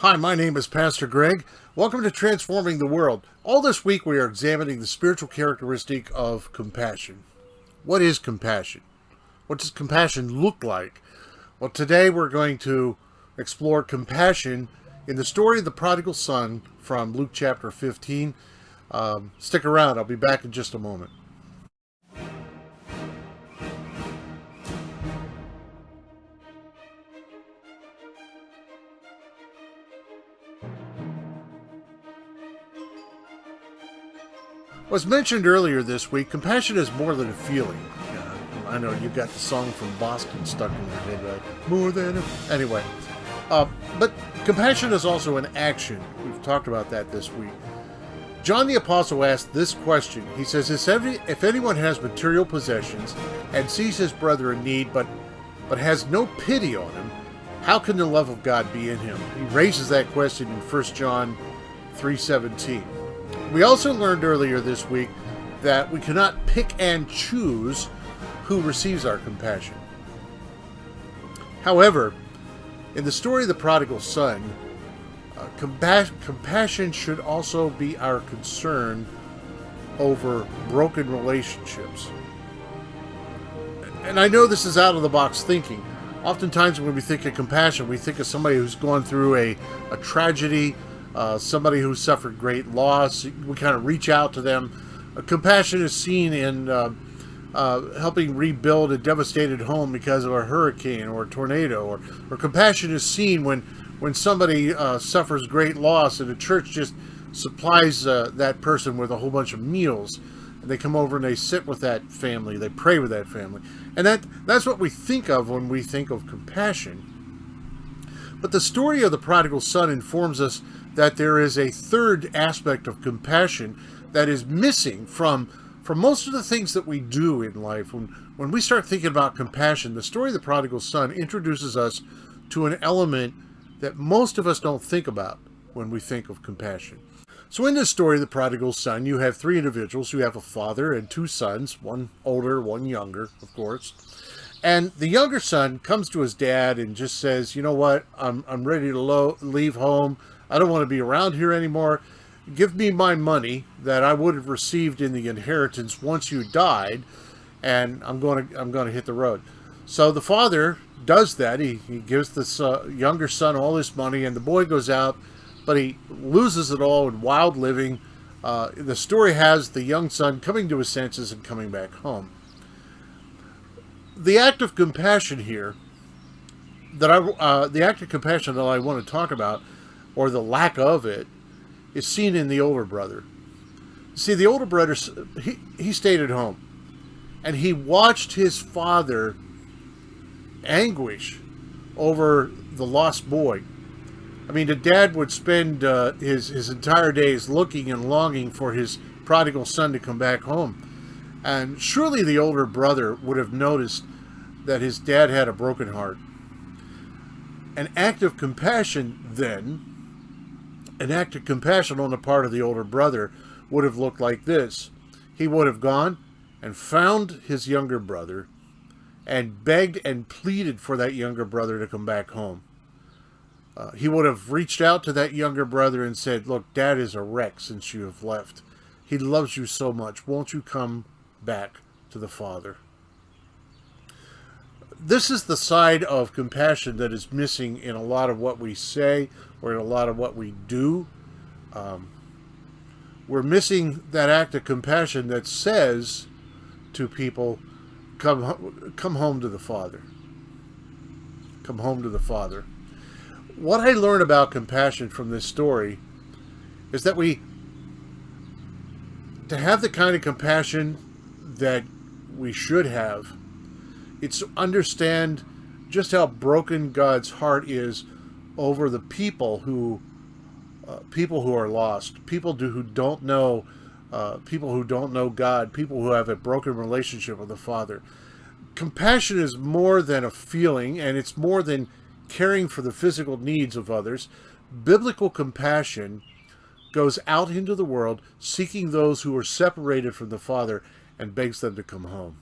Hi, my name is Pastor Greg. Welcome to Transforming the World. All this week we are examining the spiritual characteristic of compassion. What is compassion? What does compassion look like? Well, today we're going to explore compassion in the story of the prodigal son from Luke chapter 15. Stick around, I'll be back in just a moment. Was mentioned earlier this week, compassion is more than a feeling. I know you got the song from Boston stuck in your head, right? More than a... Anyway, but compassion is also an action. We've talked about that this week. John the Apostle asked this question. He says, if anyone has material possessions and sees his brother in need but has no pity on him, how can the love of God be in him? He raises that question in 1 John 3:17. We also learned earlier this week that we cannot pick and choose who receives our compassion. However, in the story of the prodigal son, compassion should also be our concern over broken relationships. And I know this is out of the box thinking. Oftentimes when we think of compassion, we think of somebody who's gone through a tragedy, somebody who suffered great loss. We kind of reach out to them. Compassion is seen in helping rebuild a devastated home because of a hurricane or a tornado, or compassion is seen when somebody suffers great loss and the church just supplies that person with a whole bunch of meals. And they come over and they sit with that family, they pray with that family. And that's what we think of when we think of compassion. But the story of the prodigal son informs us that there is a third aspect of compassion that is missing from most of the things that we do in life. When we start thinking about compassion, the story of the prodigal son introduces us to an element that most of us don't think about when we think of compassion. So in this story of the prodigal son, you have three individuals. You have a father and two sons, one older, one younger, of course. And the younger son comes to his dad and just says, you know what, I'm ready to leave home. I don't want to be around here anymore. Give me my money that I would have received in the inheritance once you died, and I'm going to hit the road. So the father does that. He gives this younger son all his money, and the boy goes out, but he loses it all in wild living. The story has the young son coming to his senses and coming back home. The act of compassion here, the act of compassion that I want to talk about, or the lack of it, is seen in the older brother. See, the older brother, he stayed at home, and he watched his father anguish over the lost boy. I mean, the dad would spend his entire days looking and longing for his prodigal son to come back home. And surely the older brother would have noticed that his dad had a broken heart. An act of compassion then, an act of compassion on the part of the older brother would have looked like this. He would have gone and found his younger brother and begged and pleaded for that younger brother to come back home. He would have reached out to that younger brother and said, look, Dad is a wreck since you have left. He loves you so much. Won't you come back to the Father? This is the side of compassion that is missing in a lot of what we say or in a lot of what we do. We're missing that act of compassion that says to people, come home to the Father. Come home to the Father. What I learn about compassion from this story is that to have the kind of compassion that we should have, it's to understand just how broken God's heart is over the people who are lost, people who don't know God, people who have a broken relationship with the Father. Compassion is more than a feeling, and it's more than caring for the physical needs of others. Biblical compassion goes out into the world seeking those who are separated from the Father and begs them to come home.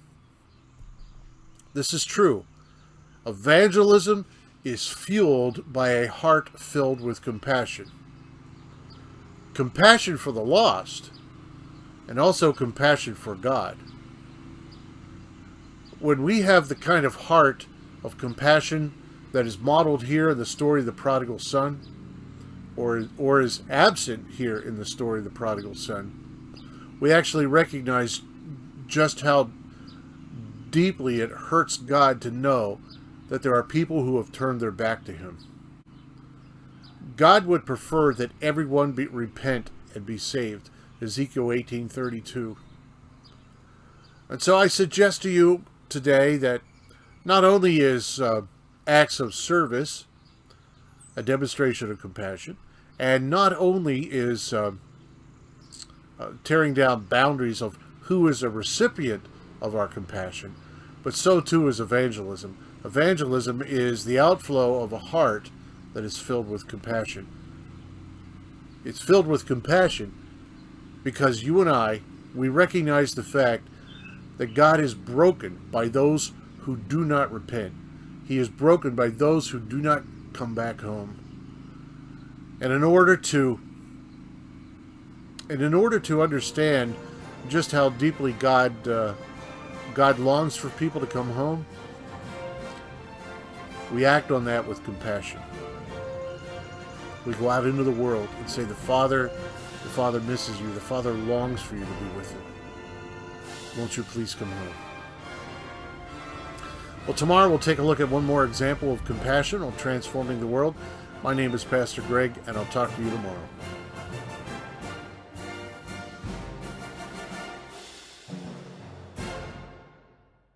This is true. Evangelism is fueled by a heart filled with compassion. Compassion for the lost, and also compassion for God. When we have the kind of heart of compassion that is modeled here in the story of the prodigal son, or is absent here in the story of the prodigal son, we actually recognize just how deeply it hurts God to know that there are people who have turned their back to him. God would prefer that everyone repent and be saved. Ezekiel 18:32. And so I suggest to you today that not only is acts of service a demonstration of compassion, and not only is tearing down boundaries of who is a recipient of our compassion, but so too is evangelism. Evangelism is the outflow of a heart that is filled with compassion. It's filled with compassion because you and I, we recognize the fact that God is broken by those who do not repent. He is broken by those who do not come back home. And in order to understand just how deeply God longs for people to come home, we act on that with compassion. We go out into the world and say, the Father misses you. The Father longs for you to be with him. Won't you please come home? Well, tomorrow we'll take a look at one more example of compassion on transforming the world. My name is Pastor Greg, and I'll talk to you tomorrow.